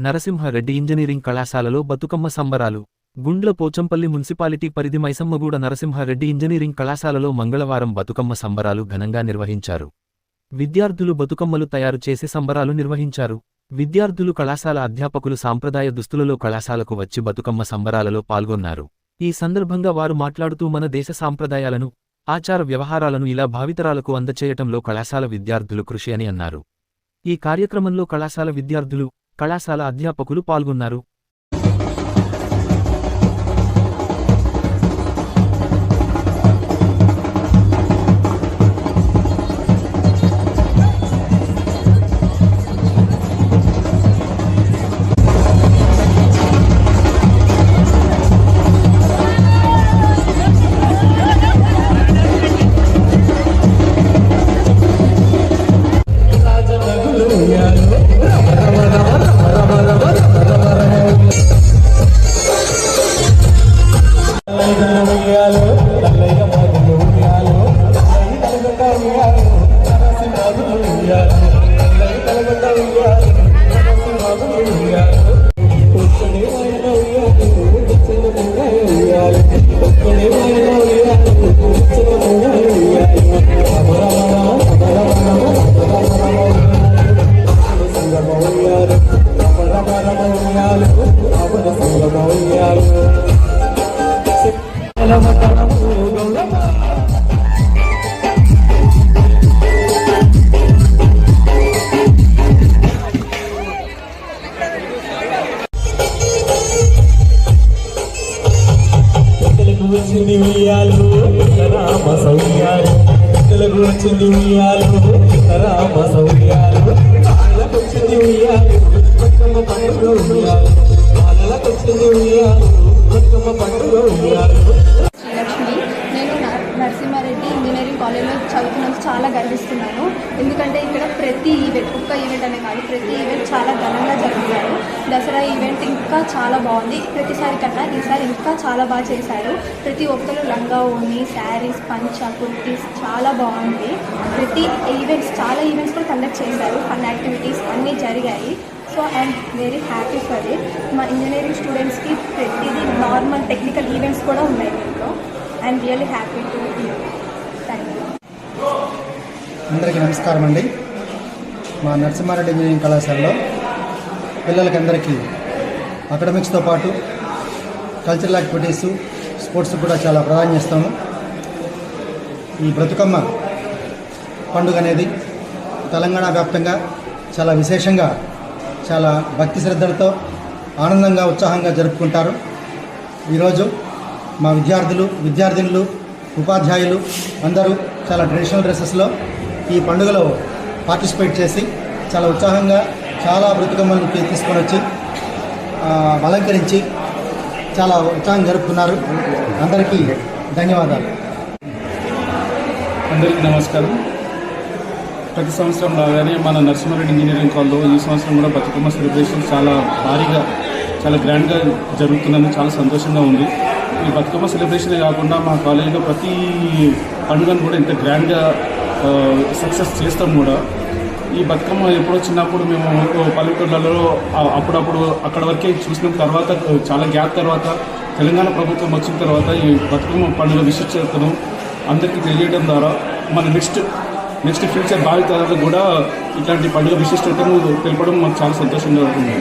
Narasimha Reddy engineering కళాశాలలో బతుకమ్మ సంబరాలు. Gundla Pochampally municipality పరిధి మైసమ్మగూడ నరసింహారెడ్డి ఇంజనీరింగ్ కళాశాలలో మంగళవారం బతుకమ్మ సంబరాలు ఘనంగా నిర్వహించారు. విద్యార్థులు బతుకమ్మలు తయారు చేసి సంబరాలు నిర్వహించారు. విద్యార్థులు కళాశాల అధ్యాపకులు సాంప్రదాయ దుస్తులలో కళాశాలకు వచ్చి బతుకమ్మ సంబరాలలో పాల్గొన్నారు. ఈ సందర్భంగా వారు మాట్లాడుతూ మన దేశ సాంప్రదాయాలను, ఆచార వ్యవహారాలను ఇలా భావితరాలకు అందచేయటంలో కళాశాల విద్యార్థులు కృషి అని అన్నారు. ఈ కార్యక్రమంలో కళాశాల విద్యార్థులు, కళాశాల అధ్యాపకులు పాల్గొన్నారు. వచ్చింది ఉయ్యాలు రామ సౌర్యాలు, పిల్లలకు వచ్చింది ఉయ్యాలు రామ సౌర్యాలు, పిల్లలకు వచ్చింది ఉయ్యాలు బతుకమ్మ పండుగ ఉయ్యాలు, పిల్లలకు వచ్చింది ఉయ్యాలు బతుకమ్మ పండుగ ఉయ్యాలు. శ్రీలక్ష్మి, నేను నరసింహారెడ్డి ఇంజనీరింగ్ కాలేజ్లో చదువుతున్నందుకు చాలా గర్విస్తున్నాను. ఎందుకంటే ఇక్కడ ప్రతి ఈవెంట్, ఒక్క ఈవెంట్ అనే కాదు, ప్రతి ఈవెంట్ చాలా ఘనంగా జరుగుతారు. దసరా ఈవెంట్ ఇంకా చాలా బాగుంది. ప్రతిసారి కన్నా ఈసారి ఇంకా చాలా బాగా చేశారు. ప్రతి ఒక్కరు లంగా ఓని, శారీస్, పంచ, కుర్తీస్ చాలా బాగుంది. ప్రతి ఈవెంట్స్, చాలా ఈవెంట్స్ కూడా కండక్ట్ చేశారు. ఫన్ యాక్టివిటీస్ అన్నీ జరిగాయి. So I'm very happy for it. మా ఇంజనీరింగ్ స్టూడెంట్స్కి ప్రతిదీ నార్మల్ టెక్నికల్ ఈవెంట్స్ కూడా ఉన్నాయి దీంట్లో. I'm really happy to thank you. అందరికీ నమస్కారం అండి. మా నరసింహారెడ్డి ఇంజనీరింగ్ కళాశాలలో పిల్లలకి అందరికీ అకాడమిక్స్తో పాటు కల్చరల్ యాక్టివిటీసు, స్పోర్ట్స్ కూడా చాలా ప్రాధాన్యం ఇస్తాము. ఈ బ్రతుకమ్మ పండుగ అనేది తెలంగాణ వ్యాప్తంగా చాలా విశేషంగా, చాలా భక్తి శ్రద్ధలతో ఆనందంగా, ఉత్సాహంగా జరుపుకుంటారు. ఈరోజు మా విద్యార్థినులు, ఉపాధ్యాయులు అందరూ చాలా ట్రెడిషనల్ డ్రెస్సెస్లో ఈ పండుగలో పార్టిసిపేట్ చేసి చాలా ఉత్సాహంగా చాలా బ్రతుకమ్మలను తీసుకొని వచ్చి అలంకరించి చాలా ఉత్సాహం జరుపుకున్నారు. అందరికీ ధన్యవాదాలు. అందరికీ నమస్కారం. ప్రతి సంవత్సరం లాగానే మన నరసింహారెడ్డి ఇంజనీరింగ్ కాలేజ్లో ఈ సంవత్సరం కూడా బతుకమ్మ సెలబ్రేషన్ చాలా భారీగా, చాలా గ్రాండ్గా జరుగుతుందని చాలా సంతోషంగా ఉంది. ఈ బతుకమ్మ సెలబ్రేషనే కాకుండా మా కాలేజీలో ప్రతి పండుగను కూడా ఇంత గ్రాండ్గా సక్సెస్ చేస్తాం కూడా. ఈ బతుకమ్మ ఎప్పుడో చిన్నప్పుడు మేము పల్లెటూళ్ళలో అప్పుడప్పుడు అక్కడ వరకే చూసిన తర్వాత, చాలా గ్యాప్ తర్వాత తెలంగాణ ప్రభుత్వం వచ్చిన తర్వాత ఈ బతుకమ్మ పండుగ విశిష్టతను అందరికీ తెలియడం ద్వారా మన నెక్స్ట్ ఫ్యూచర్ భావితరాలకు కూడా ఇట్లాంటి పండుగ విశిష్టతను తెలపడం మాకు చాలా సంతోషంగా ఉంటుంది.